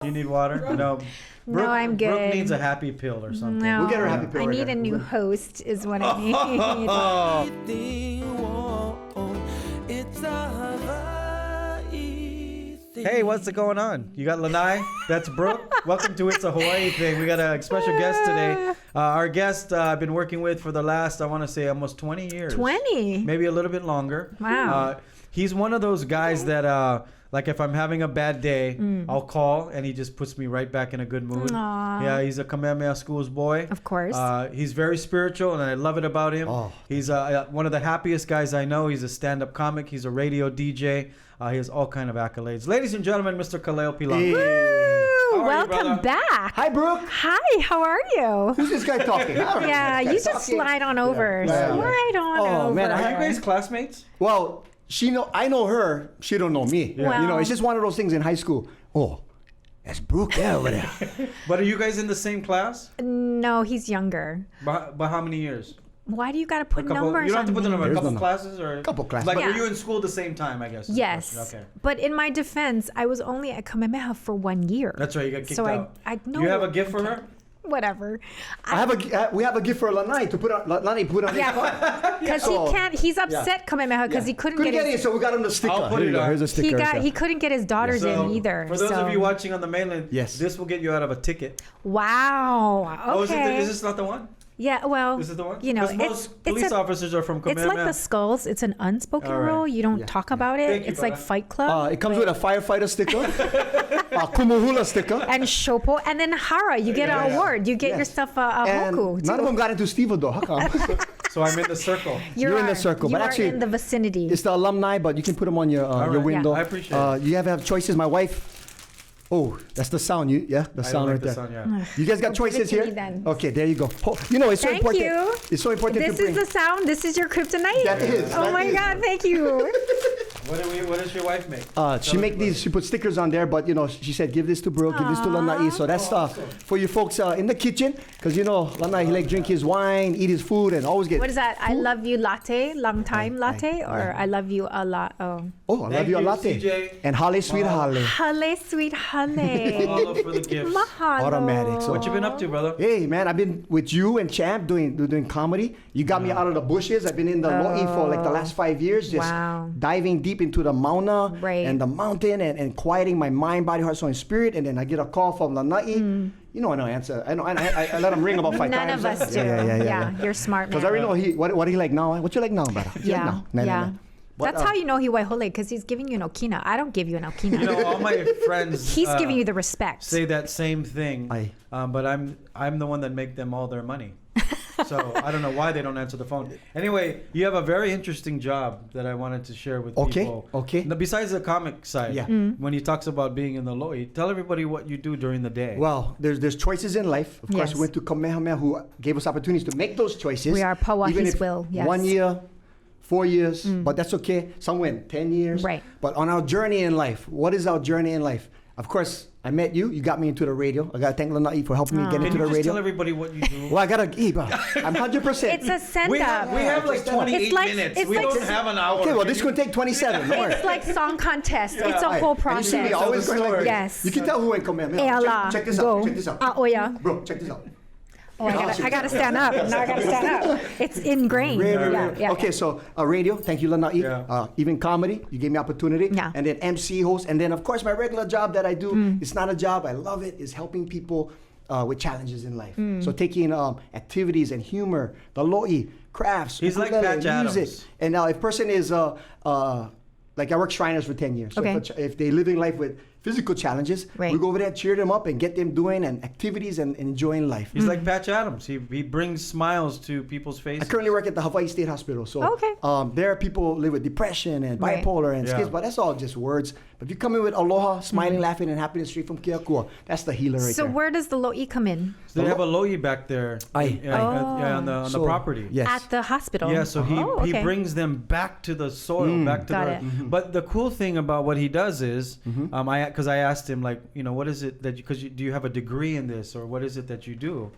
You need water? No. No, I'm good. Brooke needs a happy pill or something. No, We'll get her a happy pill. I right need now. a new host is what I need. Hey, what's going on? You got Lanai? That's Brooke. Welcome to It's a Hawaii Thing. We got a special guest today. Our guest I've been working with for the last, I want to say, almost 20 years. 20? Maybe a little bit longer. Wow. He's one of those guys that... like if I'm having a bad day, I'll call and he just puts me right back in a good mood. Aww. Yeah, he's a Kamehameha Schools boy. Of course. He's very spiritual and I love it about him. Oh. He's one of the happiest guys I know. He's a stand-up comic. He's a radio DJ. He has all kind of accolades. Ladies and gentlemen, Mr. Kaleo Pilanca. Woo! Welcome brother? back. Hi, Brooke. Hi, how are you? Who's this guy talking? I don't know Yeah, who's you this guy just talking. slide on over. Yeah. Slide on Oh, over. man, Are you guys classmates? Well, I know her. She don't know me. Yeah. You know, it's just one of those things in high school. Oh, that's Brooke there over there. But are you guys in the same class? No, he's younger. By how many years? Why do you got to put numbers You don't have to on put the me? number. A There's couple no- classes or Couple classes. Like Yeah. were you in school at the same time? I guess. is the Yes. question. Okay. But in my defense, I was only at Kamehameha for 1 year. That's right. You got kicked So out. I know. You have a gift for her? Whatever. We have a gift for Lanai to put on. Lanai put on his car. Yeah, because Oh. he can't. He's upset Kamehameha because he couldn't get it, his. so we got him the sticker. I'll put Here it you go. on. Here's a sticker. He couldn't get his daughters in either. For those so. of you watching on the mainland, Yes. this will get you out of a ticket. Wow. Oh, is Okay. this not the one? Yeah. Well. This is the one? You know, 'Cause most police officers are from It's Kamehameha. like the skulls. It's an unspoken All right. rule. You don't Yeah. talk about it. Thank you, It's like brother. Fight Club. It comes with a firefighter sticker, a kumuhula sticker, and Shopo, and then Hara. You get an award. You get Yes. yourself a and hoku. none of them got into Steve though. How come? So I'm in the circle. You're in the circle, You but are actually, in the vicinity. It's the alumni, but you can put them on your right. window. Yeah. I appreciate it. You have choices. My wife. Oh, that's the sound. The I sound don't like right the there. sound, yeah. You guys got Well, give choices it to here? me then. Okay, there you go. You know, it's so Thank important. you. It's so important This to bring. is the sound. This is your kryptonite. That is, Oh that my is. God! Thank you. What does your wife make? She Tell make us these. She put stickers on there, but you know, she said, "Give this to Brooke, give this to Lanai." So that's for you folks in the kitchen, because you know, Lanai he like drink his wine, eat his food, and always get. What is that? I love you latte, long time latte, or yeah. I love you a lot. Oh, Oh, I love Thank you a you, latte. CJ. And Holly, sweet Holly. Hale, sweet Hale. Mahalo for the gifts. Mahalo. Automatic, so- What you been up to, brother? Hey man, I've been with you and Champ doing comedy. You got me out of the bushes. I've been in the Lo'i for like the last 5 years, just Wow. diving deep into the mauna Right. and the mountain and quieting my mind, body, heart, soul, and spirit. And then I get a call from Lanai. You know I know answer. I know. I let him ring about 5 None times. of us do. Yeah. You're smart, man. Because I already know what he like now. What you like now, brother? What you like Yeah, now? yeah. But, That's how you know he waihole, because he's giving you an okina. I don't give you an okina. You know, all my friends. He's giving you the respect. Say that same thing. Aye. But I'm the one that make them all their money. So I don't know why they don't answer the phone. Anyway, you have a very interesting job that I wanted to share with people. Okay. Now, besides the comic side, Yeah. when he talks about being in the Lo'i, tell everybody what you do during the day. Well, there's choices in life. Of course, Yes. we went to Kamehameha, who gave us opportunities to make those choices. We are Pawahi's Even if will, yes. 1 year, 4 years, but that's okay. Some went 10 years. Right. But on our journey in life, what is our journey in life? Of course, I met you. You got me into the radio. I got to thank Lanai for helping me get Can into you the just radio. tell everybody what you do? Well, I got to eat, bro. I'm 100%. It's a send we up. have like 28 It's like- minutes. it's We like- don't have an hour. Okay, well, this is going to take 27. Don't worry. It's like song contest. Yeah. It's a Aye. whole And you see me process. always going like this. Yes. You can tell who ain't Kamehameha. Ela, Check this go. out. Check this out. Ah, oh yeah. Bro, check this out. Oh, I gotta stand up. Now I gotta stand up. It's ingrained. Yeah. Okay, so radio, thank you, Lanai. Yeah. Even comedy, you gave me opportunity. Yeah. And then MC host, and then of course my regular job that I do. It's not a job, I love it. Is helping people with challenges in life. So taking activities and humor, the Lo'i, crafts, He's like ukulele, Patch music. Adams. And now if person is like I work Shriners for 10 years. So Okay. if they living life with physical challenges, Right. we go over there, cheer them up, and get them doing and activities and enjoying life. He's like Patch Adams. He brings smiles to people's I faces. currently work at the Hawaii State Hospital. So Okay. there are people who live with depression and Right. bipolar and Yeah. schiz, but that's all just words. But if you come in with aloha, smiling, laughing, and happiness straight from Keakua, that's the healer right So there. where does the Lo'i come in? So they have a Lo'i back there. Aye. Yeah, on the So, property. Yes. At the hospital. Yeah, so he okay. brings them back to the soil, back to Got the. it. But the cool thing about what he does is, because I asked him like, what is it that because do you have a degree in this or what is it that you do?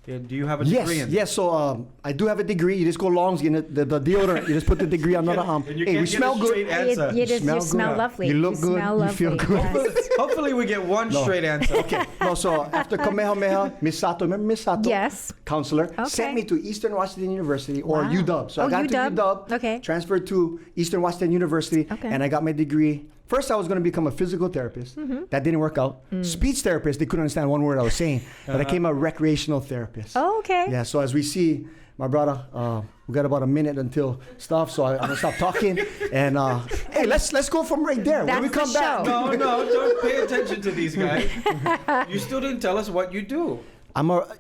And do you have a degree in Yes. So I do have a degree. You just go longs, you know, the deodorant. You just put the degree on the arm. And you Hey, can't we get smell a good. straight answer. You smell good. lovely. You look good. Smell You feel lovely. good. Yes. Hopefully we get one straight answer. Okay. No, so after Kamehameha, Miss Sato, remember Miss Sato? Yes. Counselor, Okay. sent me to Eastern Washington University or Wow. UW. So Oh, I got UW. to UW, Okay. transferred to Eastern Washington University, Okay. and I got my degree. First, I was going to become a physical therapist. That didn't work out. Speech therapist, they couldn't understand one word I was saying. But I became a recreational therapist. Oh, okay. Yeah, so as we see, my brother, we got about a minute until stuff, so I'm gonna stop talking. And hey, let's go from right there. When we That's come the back, show. No, don't pay attention to these guys. You still didn't tell us what you do.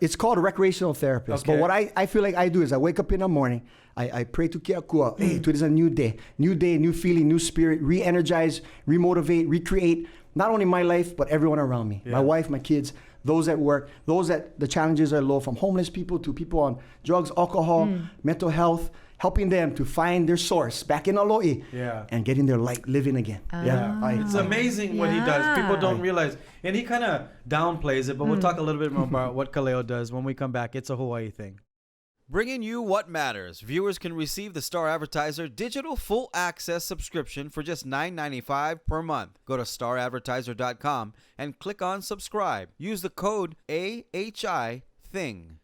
it's called a recreational therapist. Okay. But what I feel like I do is I wake up in the morning, I pray to Keakua. Hey, today's a new day, new feeling, new spirit, re-energize, remotivate, recreate. Not only my life, but everyone around me. Yeah. My wife, my kids, those at work, those that the challenges are low, from homeless people to people on drugs, alcohol, mental health, helping them to find their source back in Alo'i Yeah. and getting their light living again. It's amazing what he does. People don't realize. And he kind of downplays it, but we'll talk a little bit more about what Kaleo does when we come back. It's a Hawaii thing. Bringing you what matters. Viewers can receive the Star Advertiser digital full access subscription for just $9.95 per month. Go to staradvertiser.com and click on subscribe. Use the code AHI-THING.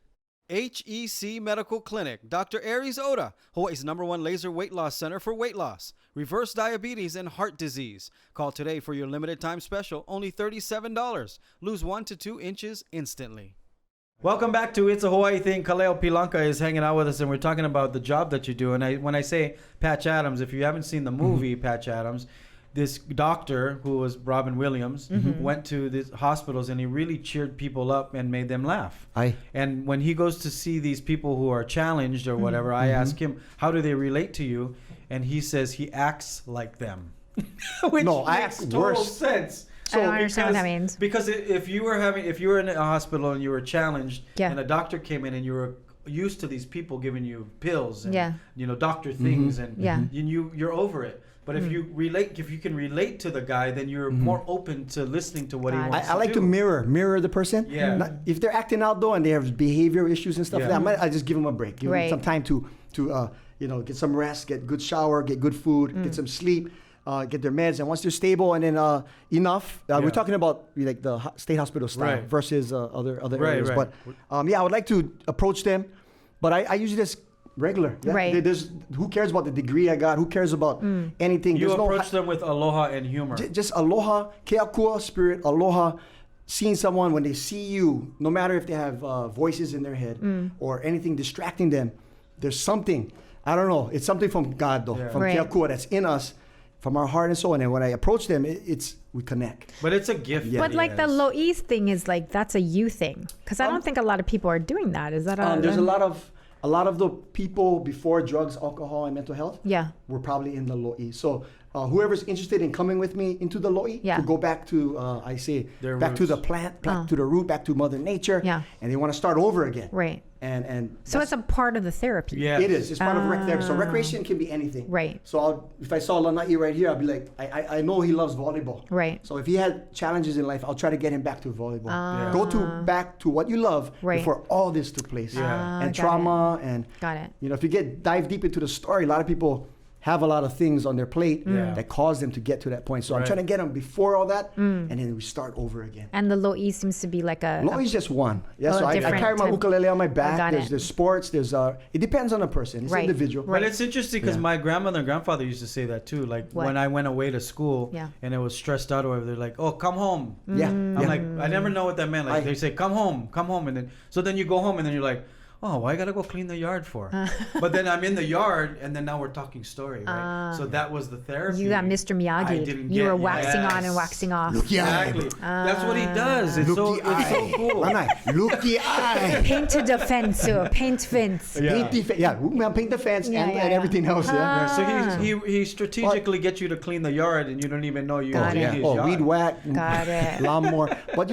HEC Medical Clinic. Dr. Aries Oda, Hawaii's #1 laser weight loss center for weight loss, reverse diabetes, and heart disease. Call today for your limited time special, only $37. Lose 1 to 2 inches instantly. Welcome back to It's a Hawaii Thing. Kaleo Pilanca is hanging out with us, and we're talking about the job that you do. And when I say Patch Adams, if you haven't seen the movie Patch Adams, this doctor who was Robin Williams went to these hospitals, and he really cheered people up and made them laugh. And when he goes to see these people who are challenged or whatever, I ask him, how do they relate to you? And he says he acts like them. Which makes total sense. I don't understand what that means. Because if you were in a hospital and you were challenged, Yeah. and a doctor came in and you were used to these people giving you pills and Yeah. doctor things, and Yeah. you're over it. But if you can relate to the guy, then you're more open to listening to what he wants I like to to do. mirror the person. Yeah. If they're acting out though and they have behavior issues and stuff, Yeah. I just give them a break. Give them some time to get some rest, get good shower, get good food, get some sleep. Get their meds, and once they're stable and then enough, we're talking about like the state hospital style versus other areas. right. But I would like to approach them, but I usually just regular. Yeah? Right. There's who cares about the degree I got? Who cares about anything? You There's approach them with aloha and humor. just aloha, keakua spirit, aloha. Seeing someone when they see you, no matter if they have voices in their head or anything distracting them, there's something. I don't know. It's something from God though, from keakua that's in us, from our heart and soul. And when I approach them, we connect. But it's a gift. Yeah. But like the Lo'is thing is like, that's a you thing. Because I don't think a lot of people are doing that. Is that There's a lot of the people before drugs, alcohol, and mental health were probably in the Lo'i. So whoever's interested in coming with me into the Lo'i to go back to, Their back to roots. the plant, back to the root, back to Mother Nature. Yeah. And they want to start over again. Right. And So it's a part of the therapy. Yeah. it is. It's part of rec therapy. So recreation can be anything. Right. So if I saw Lanai right here, I'd be like, I know he loves volleyball. Right. So if he had challenges in life, I'll try to get him back to volleyball. Yeah. Go back to what you love Right. before all this took place. Yeah. And got trauma and Got it. if you dive deep into the story, a lot of people have a lot of things on their plate that cause them to get to that point. So I'm trying to get them before all that, and then we start over again. And the Lo'i seems to be like a... Lo'i is just one. Yeah, so I different carry my type. ukulele on my back. Got it. There's sports. There's it depends on the person. It's Right. individual. But it's interesting because my grandmother and grandfather used to say that too. Like What? when I went away to school and it was stressed out or whatever, they're like, "Oh, come home." Yeah. I'm like, I never know what that meant. Like they say, "Come home," and then you go home and then you're like, "Oh, why I gotta go clean the yard for?" But then I'm in the yard and then now we're talking story, right? So that was the therapy. You got Mr. I Miyagi. didn't You get- were waxing on and yes. waxing off. Exactly. That's what he does. It's so cool. Look the eye. Paint to the fence, paint fence. Paint the fence and everything else. Yeah, so he strategically gets you to clean the yard and you don't even know you Got cleaned it. his yard. Weed whack. Got it. Lawnmower. But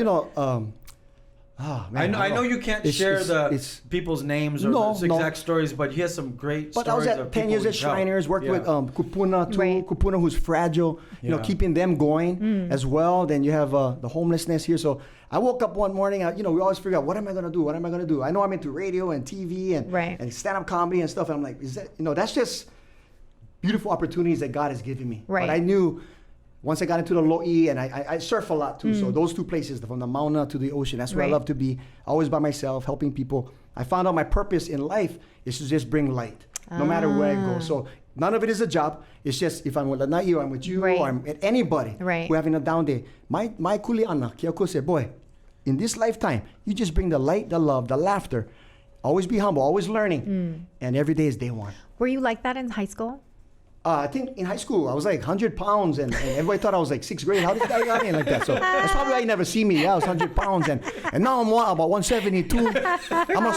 Oh, man, I know you can't share people's names or the exact stories, but he has some great but stories. I was at 10 years at Shriners, worked with Kupuna too. Right. Kupuna, who's fragile, you know, keeping them going as well. Then you have the homelessness here. So I woke up one morning, we always figure out, what am I going to do? What am I going to do? I know I'm into radio and TV and stand-up comedy and stuff. And I'm like, that's just beautiful opportunities that God has given me. Right. But I knew once I got into the Lo'i, and I surf a lot too. So those two places, from the mauna to the ocean, that's where I love to be. Always by myself, helping people. I found out my purpose in life is to just bring light, no matter where I go. So none of it is a job. It's just if I'm with Lanai or I'm with you or I'm with anybody who's having a down day. My kuleana, Kiako said, boy, in this lifetime, you just bring the light, the love, the laughter. Always be humble, always learning. And every day is day one. Were you like that in high school? I think in high school, I was like 100 pounds, and everybody thought I was like 6th grade. How did I get in like that? So that's probably why you never see me. Yeah, I was 100 pounds, and now I'm about 172. I'm a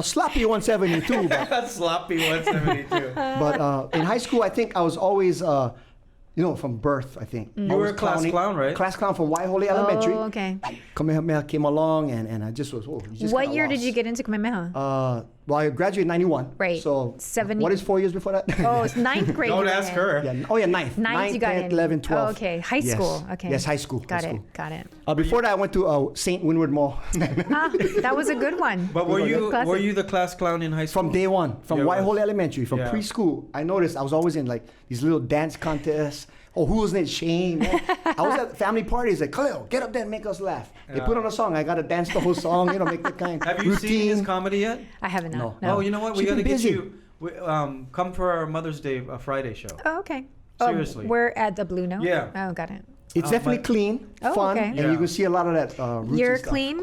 sloppy 172. But, sloppy 172. But in high school, I think I was always, from birth, I think. You were a class clown, right? Class clown from Waihoʻole Elementary. Oh, okay. Kamehameha came along, and I just was, what year did you get into Kamehameha? Well, I graduated in 91. Right. So 70. What is 4 years before that? Oh, it's 9th grade. Don't ask her. Yeah. Oh, yeah, 9th. 9th you got 10th, in. 11th, 12th. Oh, okay. High school. Okay. Yes, high school. Got it. Before that, I went to St. Windward Mall. That was a good one. But were you the class clown in high school? From day one. From Waihoʻole Elementary. From preschool. I noticed I was always in like these little dance contests. Oh, who was in shame? I was at family parties like, Kaleo, get up there and make us laugh. They put on a song. I got to dance the whole song, make the kind Have you seen his comedy yet? I haven't. No. Oh, you know what? We got to get you. Come for our Mother's Day Friday show. Oh, okay. Seriously. We're at the Blue Note? Yeah. Oh, got it. It's definitely clean, fun, and you can see a lot of that rootsy You're stuff. clean?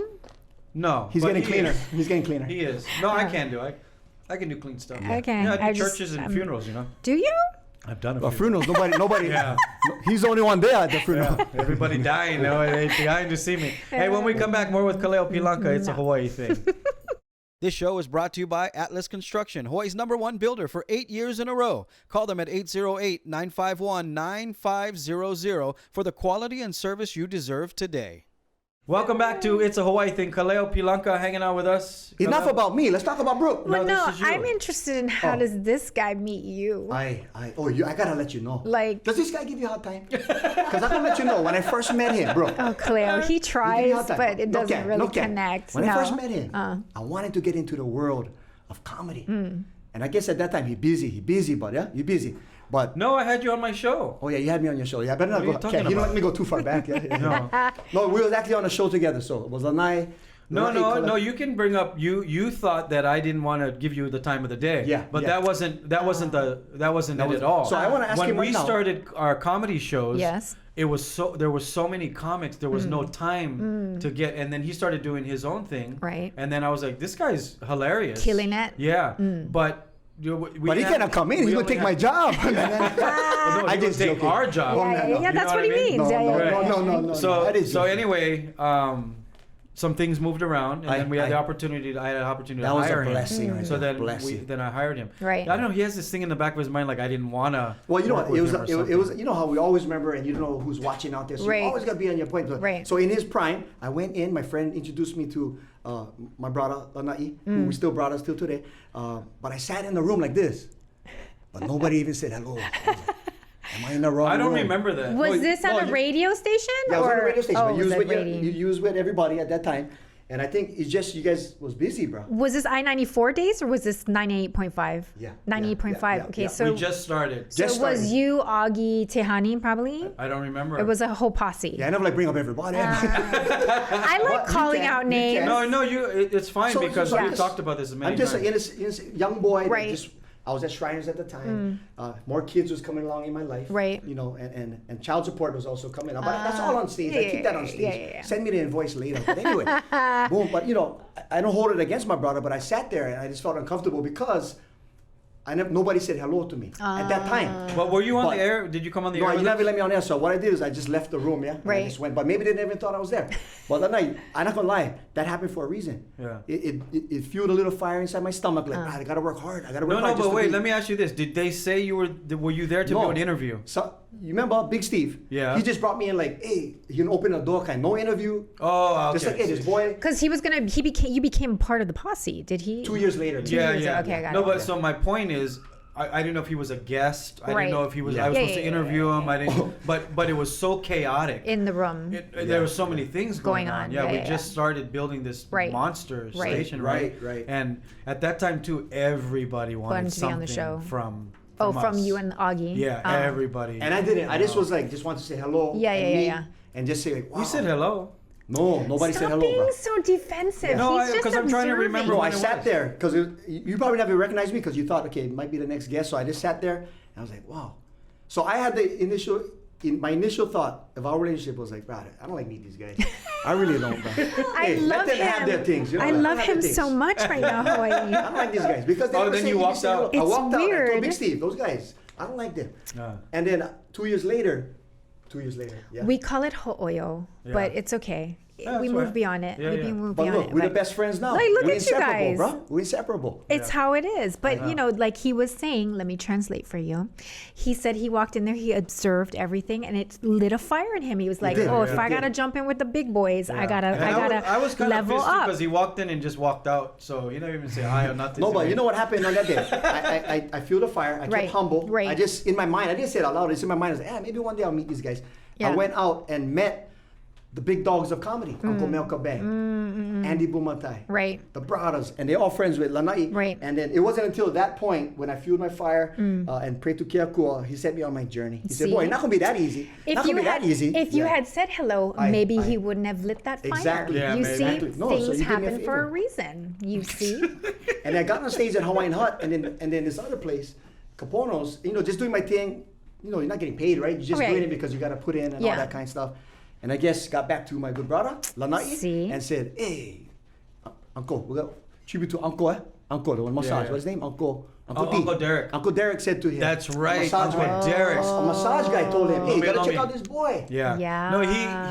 No. He's getting cleaner. He's getting cleaner. He is. No, I can do it. I can do clean stuff. Okay. Yeah, I do churches and funerals, Do you? I've done it. Funerals, nobody. Yeah. He's the only one there at the funeral. Yeah. Everybody dying, they dying to see me. Hey, when we come back, more with Kaleo Pilanca. It's a Hawaii thing. This show is brought to you by Atlas Construction, Hawaii's #1 builder for 8 years in a row. Call them at 808-951-9500 for the quality and service you deserve today. Welcome back to It's a Hawaii Thing. Kaleo Pilanca hanging out with us. Enough about me. Let's talk about Brooke. Well, no, I'm interested in how does this guy meet you? I gotta let you know. Like, does this guy give you a hard time? Because I gotta let you know, when I first met him, Brooke. Oh, Kaleo, he tries, but it doesn't really connect. When I first met him, I wanted to get into the world of comedy. And I guess at that time, he's busy, but yeah, you're busy. But no, I had you on my show. Oh yeah, you had me on your show. Yeah, better not go. Okay, you don't let me go too far back. Yeah. No, we was actually on a show together. So it was Lanai. No. You can bring up. You thought that I didn't want to give you the time of the day. Yeah. But that wasn't it at all. So I want to ask you when we started our comedy shows. Yes. There was so many comics. There was no time to get. And then he started doing his own thing. Right. And then I was like, this guy's hilarious. Killing it. Yeah. But. But he cannot come in. He's gonna take my job. I just take our job. Yeah, that's what he means. No. So anyway, some things moved around, and then we had the opportunity. I had an opportunity to hire him. So then I hired him. Right. I don't know. He has this thing in the back of his mind, like I didn't wanna. Well, you know what? It was. You know how we always remember, and you don't know who's watching out there. So you always gotta be on your point. Right. So in his prime, I went in. My friend introduced me to my brother Lanai, who we still brothers till today. But I sat in the room like this, but nobody even said hello. I was like, am I in the wrong room? I don't remember that. Was this on a radio station? Yeah, it was on a radio station. Oh, you used with everybody at that time. And I think it's just you guys was busy, bro. Was this I-94 days or was this 98.5? Yeah. 98.5. Okay, so we just started. So was you, Augie, Tehani, probably? I don't remember. It was a whole posse. Yeah, I never bring up everybody. I like calling out names. No, it's fine because we talked about this many times. I'm just a young boy. Right. I was at Shriners at the time. More kids was coming along in my life. Right. And child support was also coming up. But that's all on stage. I keep that on stage. Yeah. Send me the invoice later. But anyway, boom. But I don't hold it against my brother. But I sat there and I just felt uncomfortable because nobody said hello to me at that time. But were you on the air? Did you come on the air? No, with you us? never let me on air. So what I did is I just left the room, yeah. Right. And I just went, but maybe they never even thought I was there. But that night, I'm not gonna lie, that happened for a reason. Yeah. It fueled a little fire inside my stomach. Like, I gotta work hard. I gotta work hard. No, but wait. Let me ask you this: did they say were you there to do an interview? So you remember Big Steve? Yeah. He just brought me in like, hey, you can open the door, kind of no interview. Oh, okay. Just like, hey, this boy. Because you became part of the posse, did he? 2 years later. Yeah. Okay, I got it. No, but so my point is, I didn't know if he was a guest. I didn't know if he was. I was supposed to interview him. I didn't. But it was so chaotic In the room. There were so many things going on. Yeah, we yeah, just started building this monster station, right? And at that time too, everybody wanted to be on something the show. from from us. you and Augie. Yeah, everybody. And I didn't. I just was like, just wanted to say hello. Yeah. And just say like, wow. You said hello. No, nobody said hello. Stop being Bro. so defensive. No, He's just because I'm trying to observing. remember. Bro, I when it sat was. there because you probably never recognized me because you thought, okay, it might be the next guest. So I just sat there and I was like, wow. So I had my initial thought of our relationship was like, brother, I don't like meeting these guys. I really don't, bro. I love let them him. have their things. You know, I let them love have their him things. so much right now, Hawaii. I don't like these guys because they never then say you even walked say hello. out. I It's walked out. I weird. told Big Steve, those guys, I don't like them. And then 2 years later, yeah. We call it ho'oyo, but Yeah. it's okay. Yeah, we that's move right. beyond it. Yeah, we yeah. move But beyond look, it. we're the but- best friends now. Like, look We're at you inseparable, guys. bro. We're inseparable. It's how it is. But, you know, like he was saying, let me translate for you. He said he walked in there, he observed everything, and it lit a fire in him. He was like, did, oh, yeah. if I It got to did. jump in with the big boys, I got And to I was kind of level pissed up. because he walked in and just walked out. So he didn't even say hi or nothing. No, to but me. you know what happened on that day? I fueled a fire. I kept Right, humble. right. I just, in my mind, I didn't say it out loud. It's in my mind. I was like, maybe one day I'll meet these guys. Yeah. I went out and met the big dogs of comedy. Uncle Melka Bang, Andy Bumatai, Right. the Braddahʻs, and they're all friends with Lanai. Right. And then it wasn't until that point when I fueled my fire and prayed to Keakua, he set me on my journey. He said, boy, See? it's not going to be that easy. Not going to be that easy. If you Yeah. had said hello, I- maybe he wouldn't have lit that fire. Exactly. Yeah, you maybe. see, Exactly. No, so things you did me a happen for favor. a reason. You see? And I got on stage at Hawaiian Hut, and then this other place, Capono's, you know, just doing my thing. You know, you're not getting paid, right? You're just Right. doing it because you got to put in and Yeah. all that kind of stuff. And I guess got back to my good brother, Lanai, See? and said, hey, Uncle, we got tribute to Uncle, Uncle, the one massage. yeah. What's his name? Uncle D. Uncle Derek. Uncle Derek said to him. That's a right, massage Uncle guy. Derek. A massage guy told him, hey, you got to check out this boy. Yeah. Yeah. No,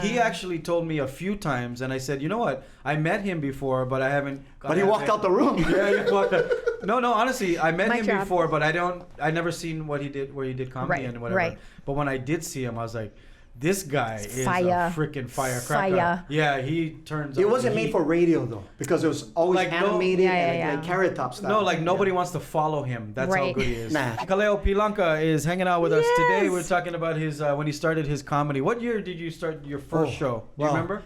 he actually told me a few times, and I said, you know what? I met him before, but I haven't. But he walked out the room. Yeah, he walked out. No, honestly, I met Mic him drop. before, but I never seen what he did, where he did comedy Right, and whatever. right. But when I did see him, I was like, this guy is Fire. a freaking firecracker. Fire. Yeah, he turns. It up wasn't the made heat. for radio, though, because it was always Like, no- animated Yeah, and yeah, like yeah. Carrot Top style. No, like nobody Yeah. wants to follow him. That's how Right. good he is. Nah. Kaleo Pilanca is hanging out with us today. Yes. We're talking about his when he started his comedy. What year did you start your first show? Do you wow. remember?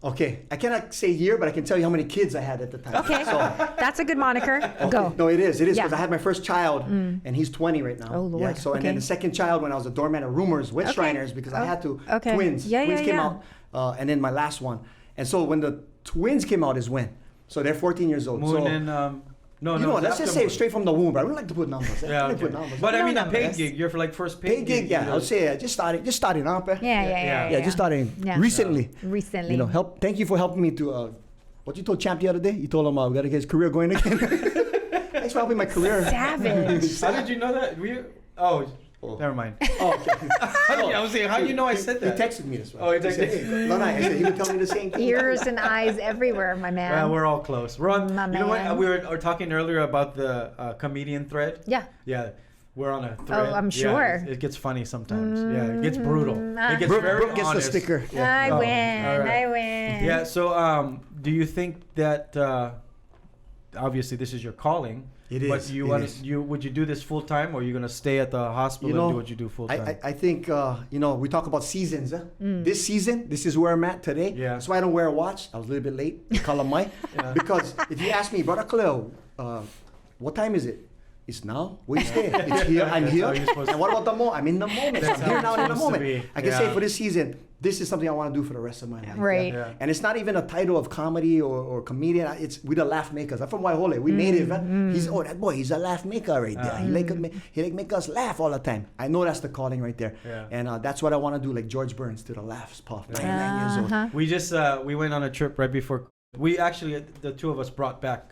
Okay, I cannot say year, but I can tell you how many kids I had at the time. Okay. So, That's a good moniker. Go. no, it is Yeah. because I had my first child, and he's 20 right now. Oh, Lord. Yeah, so and then Okay. the second child when I was a doorman at Rumors with Okay. Shriners because I had to. Okay. Twins. Yeah, Twins yeah, came yeah. out, and then my last one. And so when the twins came out is when. So they're 14 years old. Moon so, and no, you know what? Let's after just say Moon. straight from the womb. I don't like to put numbers. I Yeah, don't okay. put numbers. But I No mean, a paid numbers. gig. You're for like first paid gig, yeah. you I would say just starting up. Yeah. Yeah, just starting Yeah. recently. Recently. You know, thank you for helping me to. What you told Champ the other day? You told him we got to get his career going again. Thanks for helping my career. Savage. How did you know that? Never mind. Oh, okay. I was saying, how do you know I said that? He texted me this one. Oh, he texted said, hey, Lanai, I said, he would tell me the same thing. Ears and eyes everywhere, my man. Well, we're all close. We're on. My You know what? man. We were talking earlier about the comedian thread. Yeah. Yeah. We're on a thread. I'm Yeah, sure. it gets funny sometimes. Yeah, it gets brutal. It gets Brooke, very Brooke gets honest. the sticker. I Oh, win. all right. I win. Yeah. So, do you think that obviously this is your calling? It But is, you it want is. would you do this full time, or are you gonna stay at the hospital and do what you do full time? I think, we talk about seasons. This season, this is where I'm at today. Yeah. That's why I don't wear a watch. I was a little bit late. Call him Mike. Because if you ask me, Brother Kaleo, what time is it? It's now. Where you stay? It's here. I'm That's here. how you're supposed to- And what about the moment? I'm in the moment. That's I'm here how now it's and in the supposed to moment. be. I can say Yeah. for this season, this is something I want to do for the rest of my life. Right. Yeah. And it's not even a title of comedy or comedian. We're the laugh makers. I'm from Waiahole. We native. He's that boy. He's a laugh maker right there. He make us laugh all the time. I know that's the calling right there. Yeah. And that's what I want to do. Like George Burns to the laughs, Puff. 99 years old. Uh-huh. We just we went on a trip right before. We actually the two of us brought back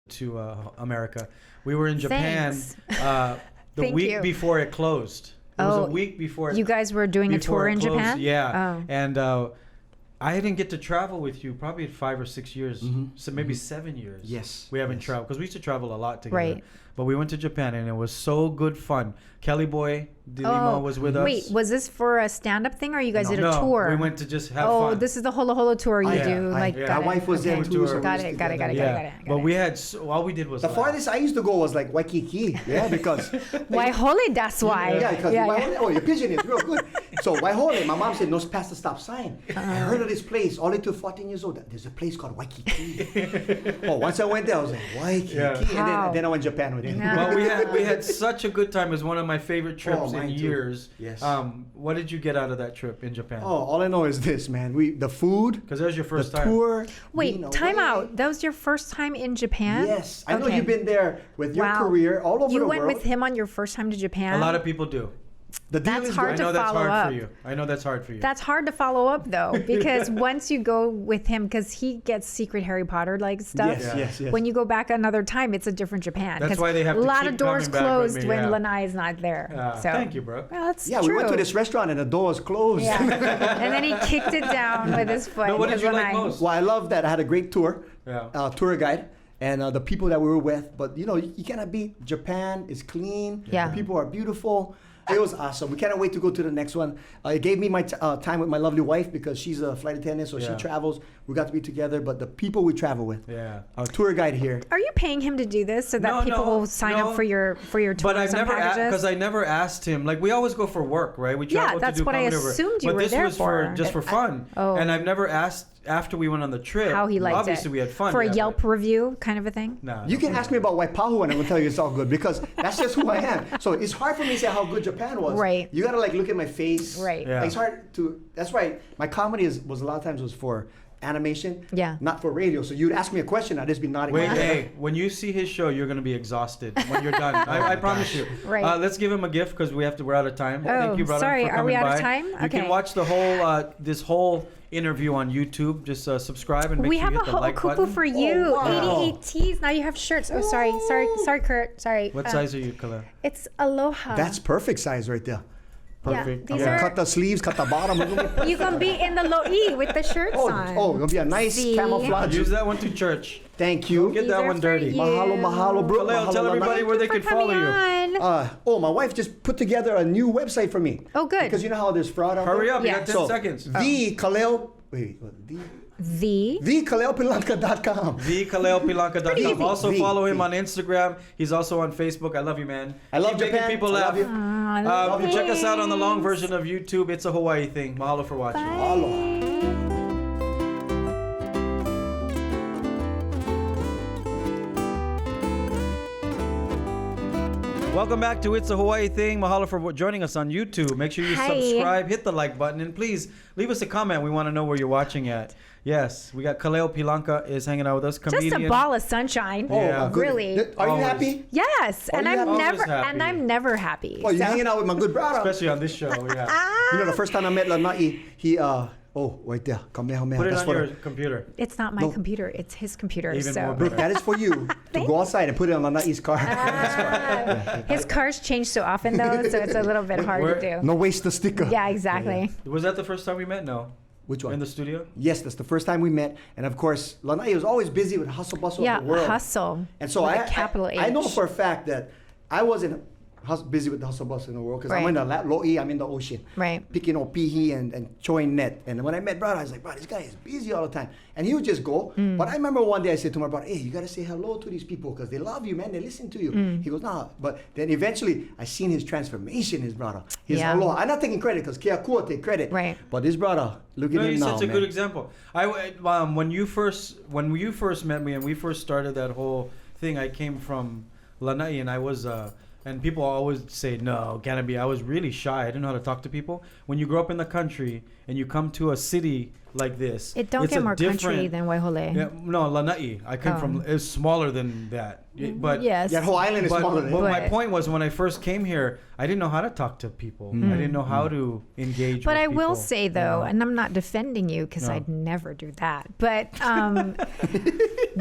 to America. We were in Japan the Thank week you. before it closed. It was a week before. You guys were doing a before tour it in closed. Japan? Yeah. Oh. And I didn't get to travel with you probably 5 or 6 years, so maybe 7 years. Yes. We haven't traveled because we used to travel a lot together. Right. But we went to Japan and it was so good fun. Kelly Boy Dilima was with us. Wait, was this for a stand-up thing or you guys did a No, tour? we went to just have Oh, fun. this is the Holo Holo tour you do. My got it. wife was there Okay. too. So Got it. But we had all we did was The laugh. farthest I used to go was like Waikiki. Yeah, because. Waihole, that's why. Yeah, because Waihole, oh, your pigeon is real good. So Waihole, my mom said, no, past the stop sign. I heard of this place, only to 14 years old. There's a place called Waikiki. Once I went there, I was like, Waikiki. Wow. And then I went to Japan with him. Yeah. Well, we had such a good time. It was one of my favorite trips in mine too. years. Yes. What did you get out of that trip in Japan? Oh, all I know is this, man. The food, Because that was your first the time. tour. Wait, being time away. out. That was your first time in Japan? Yes. I know Okay. you've been there with your Wow. career all over You the went world. with him on your first time to Japan? A lot of people do. The deal That's is hard I to know that's follow hard up. for you. I know that's hard for you. That's hard to follow up though, because once you go with him, because he gets secret Harry Potter like stuff. Yes. When you go back another time, it's a different Japan. That's 'cause why they have a to lot keep of doors coming back with closed me, when yeah. Lanai is not there. So Thank you, bro. well, that's Yeah, true. we went to this restaurant and the door was closed. Yeah. And then he kicked it down with his foot. No, what did because you like Lanai- most? Well, I love that I had a great tour, Yeah. tour guide, and the people that we were with. But you cannot beat Japan. It's clean. Yeah. The people are beautiful. It was awesome. We cannot wait to go to the next one. It gave me my time with my lovely wife because she's a flight attendant, so she Yeah. travels. We got to be together. But the people we travel with, Yeah. our tour guide here. Are you paying him to do this so that No, people no, will sign no. up for your tours But I've and never packages? because I never asked him. Like we always go for work, right? We travel that's to do what I comedy over. assumed you but were this there was for. just for fun. Oh. And I've never asked after we went on the trip. How he liked Obviously, it. we had fun. For a yeah, Yelp review kind of a thing? No, You can ask me about Waipahu and I'm gonna tell you it's all good because that's just who I am. So it's hard for me to say how good Japan was. Right. You gotta like look at my face. Right. Yeah. Like, it's hard to. That's why my comedy was a lot of times was for animation. Yeah. Not for radio. So you'd ask me a question, I'd just be nodding. Wait, my head. hey, when you see his show, you're gonna be exhausted when you're done. I promise you. Right. Let's give him a gift because we're out of time. Oh, Thank you, brother. sorry. For Are we coming out of by. time? You Okay. can watch the whole this whole interview on YouTube. Just subscribe and make We sure have you a hit the like ho'okupu button. for you. wow. 88 tees. Now you have shirts. Oh, sorry, Kurt. Sorry. What size are you, Kala? It's Aloha. That's perfect size right there. Perfect. these I'm gonna are- cut the sleeves, cut the bottom. We're gonna be You can be in the lo'i with the shirts on. gonna be a nice See? camouflage. Use that one to church. Thank you. Get These that are one for dirty. you. Mahalo, bro. Kaleo, Mahalo, tell everybody Lanai. where they For can follow coming you. on. My wife just put together a new website for me. Oh, good. Because you know how there's fraud out Hurry there? up, you Yeah. got 10 So, seconds. The Kaleo, The TheKaleoPilanca.com. TheKaleoPilanca.com. easy. Also The- follow him the. on Instagram. He's also on Facebook. I love you, man. I love Keep making Japan. people I laugh. love you. Check us out on the long version of YouTube. It's a Hawaii thing. Mahalo for watching. Aloha. Welcome back to It's a Hawaii Thing. Mahalo for joining us on YouTube. Make sure you Hi. subscribe, hit the like button, and please leave us a comment. We want to know where you're watching at. Yes, we got Kaleo Pilanca is hanging out with us. just Comedian. a ball of sunshine. Yeah. good. Really? Are you Always. happy? Yes, and you I'm always never happy. never happy. Oh, you're so- hanging out with my good brother. Especially on this show. Yeah. You know, the first time I met Lanai, he, right there. Kamehameha. Put it That's on for your the- computer. It's not my No. computer. It's his computer. Even so more Brooke, that is for you to go outside and put it on Lanai's car. his cars change so often though, so it's a little bit hard Where- to do. No waste the sticker. Yeah, exactly. Was that the first time we met? No. Which one? In the studio? Yes, that's the first time we met. And of course, Lanai was always busy with hustle bustle Yeah, of the world. hustle. And so with I, a capital I know H. for a fact that I wasn't busy with the hustle bustle in the world because I'm Right. in the lo'i, I'm in the ocean. Right. Picking opihi and chewing net. And when I met brother, I was like, bro, this guy is busy all the time. And he would just go. Mm. But I remember one day I said to my brother, hey, you got to say hello to these people because they love you, man. They listen to you. Mm. He goes, nah. But then eventually I seen his transformation, his brother. His Yeah. aloha. I'm not taking credit because Keakua take credit. Right. But his brother, look at No, him he's now, such a man. good example. When you first met me and we first started that whole thing, I came from Lanai and I was and people always say no, can't be. I was really shy. I didn't know how to talk to people. When you grow up in the country and you come to a city like this. It don't It's get a more country different- than Waihole. Yeah, no, Lanai. I come from. It's smaller than that. But Yes. Yeah, Hawaiian is smaller than but my But- point was when I first came here, I didn't know how to talk to people. I didn't know how to engage. But with I will people, say you though, know? and I'm not defending you because No. I'd never do that. But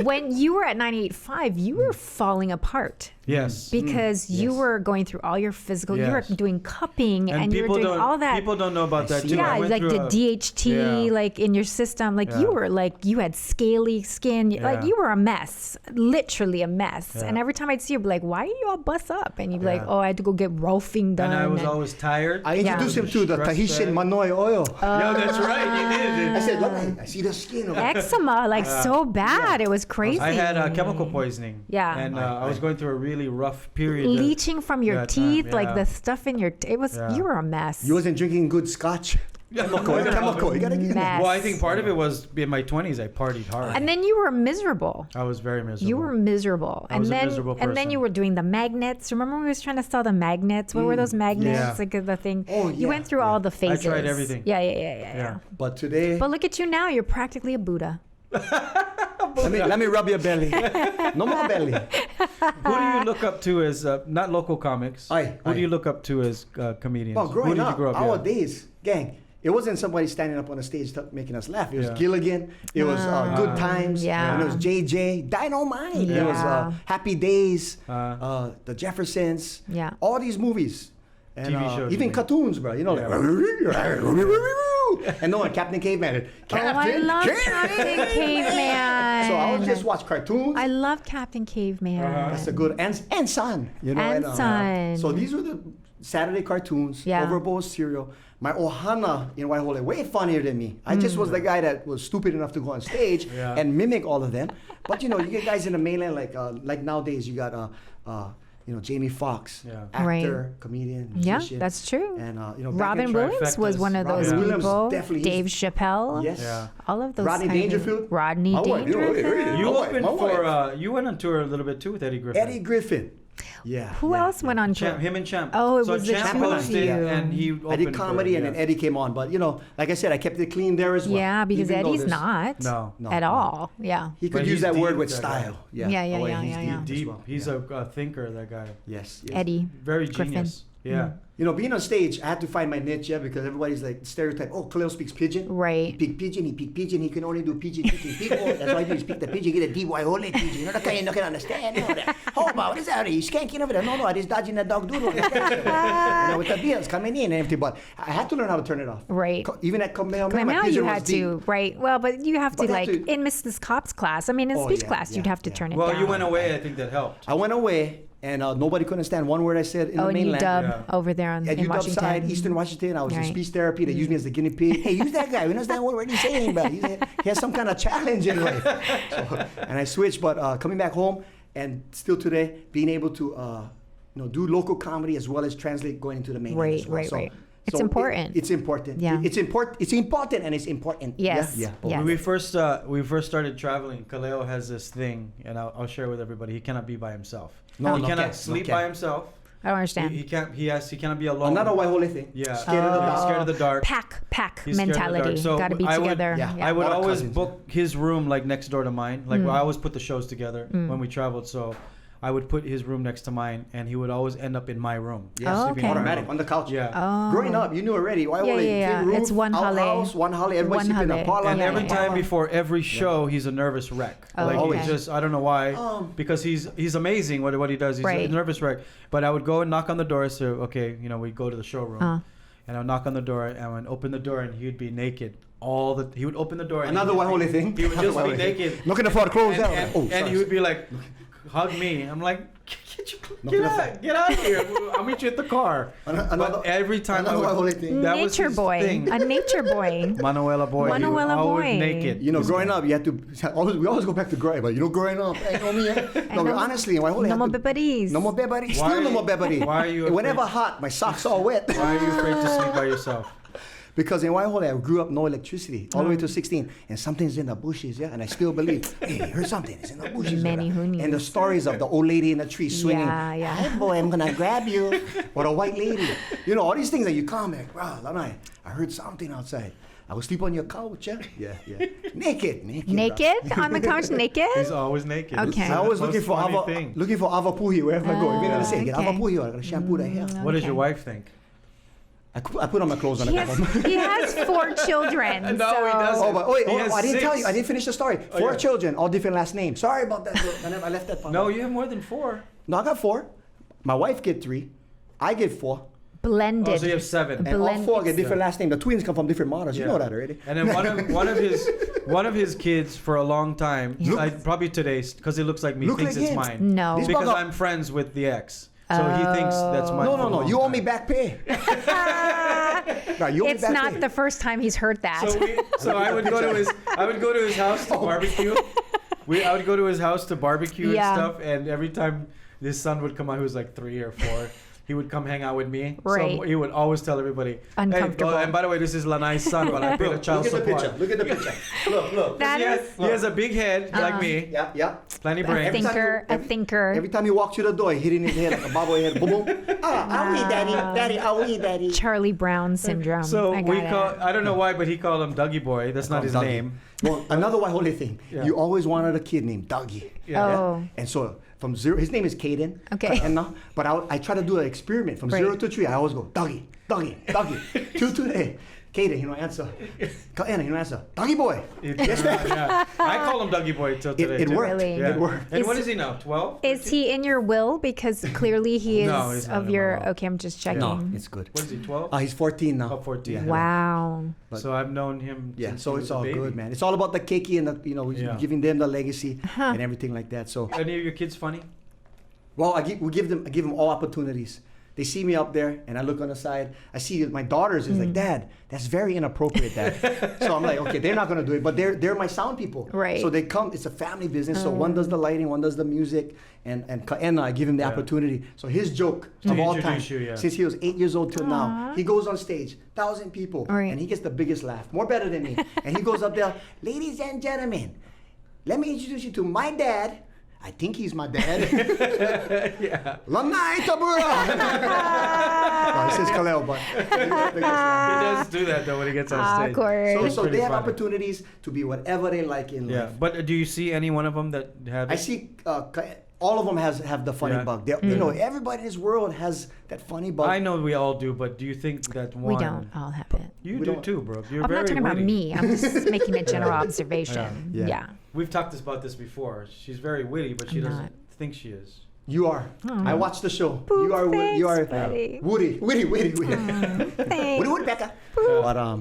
when you were at 98.5, you were falling apart Yes. because you Yes. were going through all your physical. You were Yes. doing cupping and you were people doing don't all that. people don't know about that see too. that. I Yeah, went like through the a- DHT, Yeah. like in your system, like you Yeah. were like you had scaly skin, like Yeah. you were a mess, literally a mess. Yeah. And every time I'd see you, I'd be like, "Why are you all bust up?" And you'd be like, Yeah. "Oh, I had to go get rolfing done." and I was and- always tired. I introduced him to the Stress Tahitian bag. Manoi oil. Yeah, that's right. You did. I said, look, I see the skin. Of it. eczema, like so bad, it was crazy. I had chemical poisoning. Yeah. And I was going through a really rough period. leaching from your Yeah, teeth, time, like yeah. the stuff in your. It was Yeah. you were a mess. You wasn't drinking good scotch. Chemical. You gotta get Mess. Well, I think part of it was in my 20s. I partied hard. And then you were miserable. I was very miserable. You were miserable. I was and a then miserable and then person. you were doing the magnets. Remember when we was trying to sell the magnets? What were those magnets? Yeah. Like the thing. Oh, You yeah, went through yeah. all the phases. everything. Yeah. Yeah. But today, But look at you now. You're practically a Buddha. let me rub your belly. No more belly. Who do you look up to as not local comics? Aye, Who aye. do you look up to as comedians? Well, Who growing did up, you grow up? our yeah. days, gang. It wasn't somebody standing up on the stage making us laugh. It was Yeah. Gilligan. It was Good Times. yeah. And it was JJ. Dynamite. It was Yeah. Happy Days. Uh, The Jeffersons. Yeah. All these movies. And TV shows, you even mean. cartoons, bro. You know, like, and no one, Captain Caveman. Oh, I love Captain Caveman. So I would just watch cartoons. I love Captain Caveman. That's a good and Son. You know, And Son. So these were the Saturday cartoons. Yeah. Over a bowl of cereal. My ohana in Waihole way funnier than me. I just was the guy that was stupid enough to go on stage Yeah. and mimic all of them. But you know, you get guys in the mainland like nowadays. You got Jamie Foxx, Yeah. actor, comedian, Yeah, musician. that's true. And back Robin in Williams was trifectas. one of Robin those Williams, people. definitely. Dave Chappelle. Yes. Yeah. All of those. Rodney kind of- Dangerfield. Rodney My wife, you know, Dangerfield. You My wife, opened my for wife. you went on tour a little bit too with Eddie Griffin. Eddie Griffin. Yeah. Who yeah, else went on tour? Champ, him and Champ. Oh, it so was the Champ two of hosted you. and he opened I did comedy for, and then yeah. Eddie came on, but you know, like I said, I kept it clean there as well. Yeah, because Even though Eddie's there's- not No. at no. all. Yeah. He could But use he's that word deep, with that guy. style. Yeah, yeah, Oh, yeah, he's yeah, deep yeah. as Deep. well. He's Yeah. a thinker. That guy. Yes. Eddie. Very Griffin. genius. Yeah. You know, being on stage, I had to find my niche, yeah, because everybody's like stereotype. Oh, Kaleo speaks pidgin. Right. He speaks pidgin. He speaks pidgin. He can only do pidgin people. That's why you speak the pidgin. Get a DYOLE pidgin. You know, the kind you can understand. You know, that. Oh, ma, what is that? You skanking over there? No, I just dodging that dog doodle. You know, with the bills coming in and everything. But I had to learn how to turn it off. Right. Even at Kamehameha, my Kamehameha, pidgin you was had deep. to, right? Well, but you have to But like that to- in Mrs. Copp's class. I mean, in Oh, speech yeah, class, you'd yeah, have to yeah. turn it Well, down. you went away. I think that helped. I went away, and nobody could understand one word I said in Oh, the and you mainland. dub Yeah. over there At in UW Washington. side, Eastern Washington, I was in Right. speech therapy. They used me as the guinea pig. Hey, use that guy. We understand what word he's saying, but he has some kind of challenge in life. So, and I switched, but coming back home and still today, being able to do local comedy as well as translate going into the mainland Right, as well. right, So- right. It's so important. It's important. Yeah. It's important. It's important, and it's important. Yes, Yeah. yes. When we first started traveling, Kaleo has this thing, and I'll share with everybody. He cannot be by himself. No, he no cannot can, no sleep can. by himself. I don't understand. He can't. He cannot be alone. Another Waihole thing. Yeah. Scared of the He's dark. scared of the dark. Pack He's scared of the dark. mentality. So Got to be I would- together. yeah. I would All our always cousins, book his room like next door to mine. Like I always put the shows together when we traveled. So I would put his room next to mine, and he would always end up in my room. Yes. Oh, sleeping in my Automatic room. on the couch. Yeah. Oh. Growing up, you knew already. Why Yeah, yeah. Room, It's one hale. house, one hale. Everybody One sleep in a hale. parlor. And Yeah, every yeah. time before every show, he's a nervous wreck. Oh, like okay. he's just I don't know why, Um, because he's amazing what he does. He's Right. a nervous wreck. But I would go and knock on the door. So okay, we go to the showroom, and I'll knock on the door and I would open the door and he'd be naked. He would open the door. And Another he'd just Waihole be- thing. He would just Another be Waihole thing. naked. Looking for clothes out. And sorry. he would be like, hug me. I'm like, get out of here. I'll meet you at the car. Another- But every time I another would, Waihole thing. that was Nature his boy. thing. A nature boy. Manuela boy. He was Manuela always boy. naked. You know, growing up, you had to we always go back to growing, but growing up, hey, know me, eh? No, know. honestly, my whole No more bebaris. No more bebari. Why Still are no you- more bebari. why are you Whenever afraid? hot, my socks all wet. Why are you afraid to sleep by yourself? Because in Waihole, I grew up no electricity all the way to 16, and something's in the bushes, yeah. And I still believe, hey, I heard something. It's in the bushes. Many brother. who knew. And the stories of the old lady in the tree swinging. Yeah, yeah. Hey boy, I'm gonna grab you. Or a white lady. You know all these things that you comment, bro. Lanai, I heard something outside. I will sleep on your couch. Yeah. Naked. Naked on the couch, naked. He's always naked. Okay. I always looking for avapuhi wherever I go. Even if I say, get okay. avapuhi, I gotta shampoo the hair. What does Okay. your wife think? I put on my clothes on He the has 4 children. No, he so- doesn't. Oh, but He has I didn't tell 6. you. I didn't finish the story. 4 children, all different last names. Sorry about that. I left that part. No, you have more than 4. No, I got 4. My wife get 3. I get 4. Blended. Oh, so you have 7. And all 4 get Blended. different last names. The twins come from different mothers. You Yeah. know that already. And then one of his kids for a long time, probably today, because it looks like me, Look thinks like it's him. mine. No. This Because bugger- I'm friends with the ex. So he thinks that's mine. for a No. long You owe me time. back pay. No, you owe me It's back not pay. the first time he's heard that. So I would go to his house to barbecue. I would go to his house to barbecue Yeah. and stuff, and every time his son would come out, he was like 3 or 4. He would come hang out with me. Right. So he would always tell everybody, Uncomfortable. Hey, and by the way, this is Lanai's son, but I pay the child Look at the support. picture. Look at the picture. Look. That He is has a big head like me, Yeah. plenty a brains. thinker. Every time he walks through the door, he hitting his head like a bobblehead. Boom, boom. Daddy, daddy. Charlie Brown syndrome. So I we got call, it. I don't know why, but he called him Dougie Boy. That's not his Dougie. name. Well, another Waihole thing. Yeah. You always wanted a kid named Dougie. Yeah. Oh. And so from 0, his name is Caden. Okay. But I try to do an experiment from Right. 0 to 3. I always go Dougie. 2 to 8. Caden, he don't answer. Anna, he don't answer. Dougie boy. Yes, ma'am. Yeah. I call him Dougie Boy till today. It too. worked. Really? Yeah. It worked. And what Is- is he now? 12? Is he in your will? Because clearly he is No, he's not of in your. my will. Okay, I'm just checking. No, it's good. What is he? 12? He's 14 now. Oh, 14. Yeah. Wow. So I've known him. Yeah, since so he it's was a all baby. good, man. It's all about the keiki and Yeah. giving them the legacy and everything like that. So, Any of your kids funny? well, I give them all opportunities. They see me up there, and I look on the side. I see my daughters is like, Dad, that's very inappropriate, Dad. So I'm like, okay, they're not gonna do it, but they're my sound people. Right. So they come. It's a family business. So one does the lighting, one does the music, and I give him the Yeah. opportunity. So his joke To of all time, introduce you, yeah. since he was 8 years old till now, he goes on stage, 1,000 people, Right. and he gets the biggest laugh, more better than me. And he goes up there, ladies and gentlemen, let me introduce you to my dad. I think he's my dad. Yeah. Lanai Tabura. No, he says Kaleo, but He does do that though when he gets on stage. Awkward. so pretty they have funny. opportunities to be whatever they like in Yeah. life. But do you see any one of them that have? I see all of them have the funny Yeah. bug. You know, everybody in this world has that funny bug. I know we all do, but do you think that one? We don't all have it. You We do don't. too, bro. You're I'm very not talking about witty. me. I'm just making a general observation. Yeah. Yeah. We've talked about this before. She's very witty, but she I'm doesn't not. think she is. You are. I watched the show. Boo, you are. thanks, You are. buddy. Woody. Witty. Thanks. Woody, Becca. But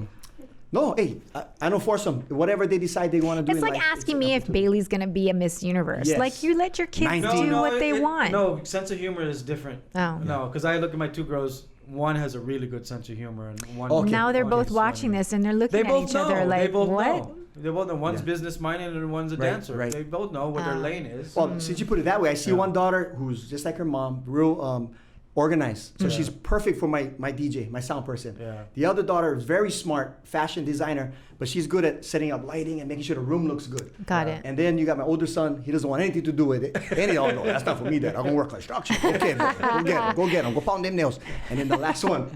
no. Hey, I know foursome. Whatever they decide they want to do. It's in like life, asking it's me an if opportunity. Bailey's gonna be a Miss Universe. Yes. Like you let your kids 19. do what they want. No, sense of humor is different. Oh. No, because I look at my 2 girls. One has a really good sense of humor, and one. Okay. Now they're one both is watching funny. this and they're looking They at both each know. other They like, both what? know. They both know. One's Yeah. business minded and one's a Right, dancer. right. They both know what their lane is. Well, since you put it that way, I see Yeah. one daughter who's just like her mom, real organized. So she's perfect for my DJ, my sound person. Yeah. The other daughter is very smart, fashion designer, but she's good at setting up lighting and making sure the room looks good. Got it. And then you got my older son. He doesn't want anything to do with it. And he, oh no, that's not for me, Dad. I'm gonna work construction. Okay, boy. Go get him. Go pound them nails. And then the last one,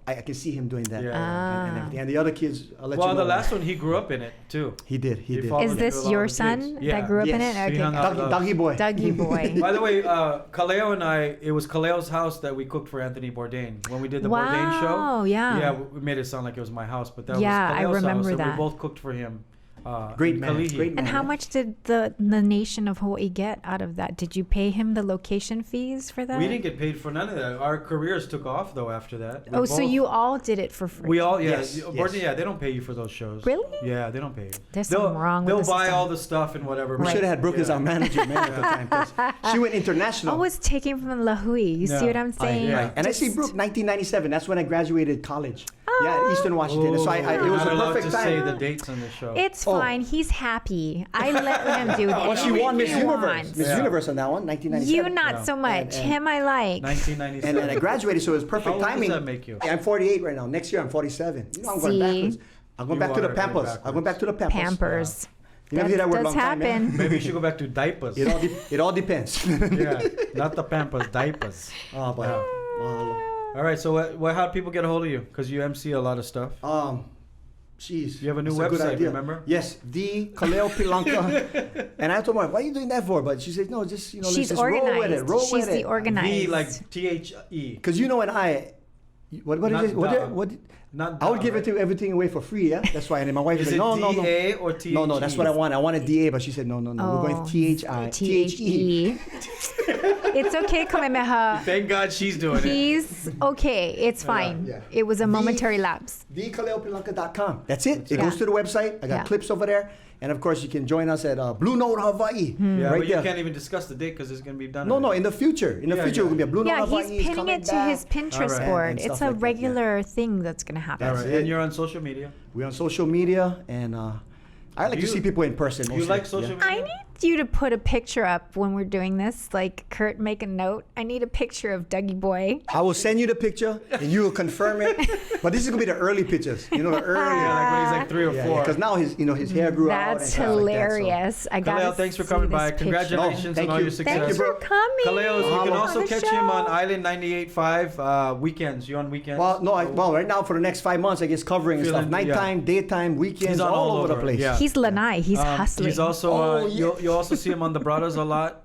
I can see him doing that. Yeah. And everything. And the other kids, I'll let you Well, know. the last one, he grew up in it too. He did. He did. followed Is me this through a lot your of the son kids. that Yeah. grew up in Yes. it? He Okay. hung out Dougie boy. Dougie boy. By the way, Kaleo and I, it was Kaleo's house that we cooked for Anthony Bourdain when we did the Bourdain show. Wow, yeah. Yeah, we made it sound like it was my house, but that Yeah, was I Kaleo's remember house, that. and we both cooked for him. Great in man, Kalihi. great man. And how much did the nation of Hawaii get out of that? Did you pay him the location fees for that? We didn't get paid for none of that. Our careers took off though after that. We Oh, so both- you all did it for free? We all, Yes, Bourdain, yes. yeah, they don't pay you for those shows. Really? Yeah, they don't pay you. There's They'll- something wrong with They'll the buy system. all the stuff and whatever. We but- should have had Brooke as yeah. our manager, man, at the time. 'cause she went international. Always taking from La Hui. You see Yeah. what I'm saying? yeah. And I see Just- Brooke, 1997. That's when I graduated college. Yeah, Eastern Washington. So it You're was not a allowed perfect to say time. the dates on the show. It's Oh. fine. He's happy. I let him do that. Well, she won Miss he Universe. wants. Miss Yeah. Universe on that one, 1997. You not Yeah. so much. And- Him I like. 1997. And then I graduated, so it was perfect How old does timing. that make you? I'm 48 right now. Next year I'm 47. You know I'm going See? backwards. I'm going You back to the are going Pampers. I'm backwards. going back to the Pampers. Pampers. You never hear that word does long time, man? happen. Maybe you should go back to diapers. It all depends. Yeah, not the Pampers, diapers. Oh, but Yeah. All right, so how do people get a hold of you? Because you MC a lot of stuff. Jeez. You have a new that's good website, idea. remember? Yes, the Kaleo Pilanca. And I told my wife, "What are you doing that for?" But she said, "No, just let's She's just organized. roll with it. Roll She's with the it." organized. V like THE. Because when I, what Not is it? the- What? Not I would the, give right? everything away for free. Yeah, that's why. And then my wife Is was it like, "No, DA or THE? no, that's what I want. I wanted DA, but she said, no, we're going THE. THE. It's okay, Kamehameha. Thank God she's doing it. He's okay. It's fine. yeah. It was a momentary lapse. TheKaleoPilanca.com. That's it. It Yeah. goes to the website. I got Yeah. clips over there. And of course, you can join us at Blue Note Hawaii. Yeah, right but you there. can't even discuss the date because it's going to be done. No, already. in the future. In the Yeah, future, yeah. we're going to be a Blue Note Yeah, Hawaii. he's pinning it to his Pinterest Alright. board. And It's stuff a like that, yeah. regular thing that's going to happen. All right. That's it. And you're on social media. We're on social media, and I like to see people in person. You mostly. like social media? I need you to put a picture up when we're doing this. Like, Kurt, make a note. I need a picture of Dougie Boy. I will send you the picture, and you will confirm it. But this is gonna be the early pictures. You know, the early. Yeah, like when he's like 3 or 4. Because now his hair grew out. and That's stuff like that, so- hilarious. I got Kaleo, thanks for coming by. Congratulations No, thank on all you. your success. Thanks for coming. Kaleo, you can Mahalo. also On the catch him show. on Island 98.5 weekends. You on weekends? Well, no, right now for the next 5 months, I guess covering and Feeling- stuff. Nighttime, daytime, weekends, He's on all all over the over, place. yeah. He's Lanai. He's hustling. He's also Oh, yeah. you'll also see him on the Braddahʻs a lot,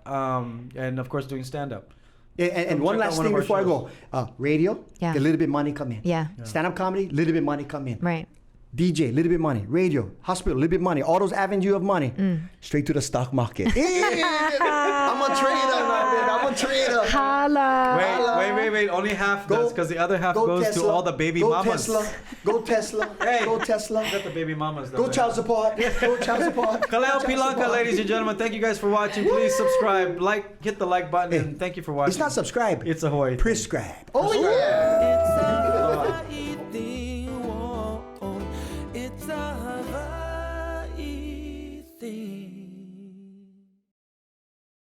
and of course doing stand up. Yeah, and Come one check out last one of thing our before shows. I go. Radio, Yeah. a little bit money come in. Yeah. Stand-up comedy, little bit money come in. Right. DJ, little bit money. Radio, hospital, little bit money. All those avenues of money, straight to the stock market. I'm a trader, man. I'm a trader. Holla. Wait. Only half Go- does because the other half Go goes Tesla, to all the baby go mamas. Tesla, go Tesla, Hey. go Tesla. Got the baby mamas. Though, Go man. child support. Go child support. Kaleo Child Pilanca, support. ladies and gentlemen, thank you guys for watching. Please subscribe, hit the like button, and thank you for watching. It's not subscribe. It's a Hawaii thing. Prescribe. Oh yeah.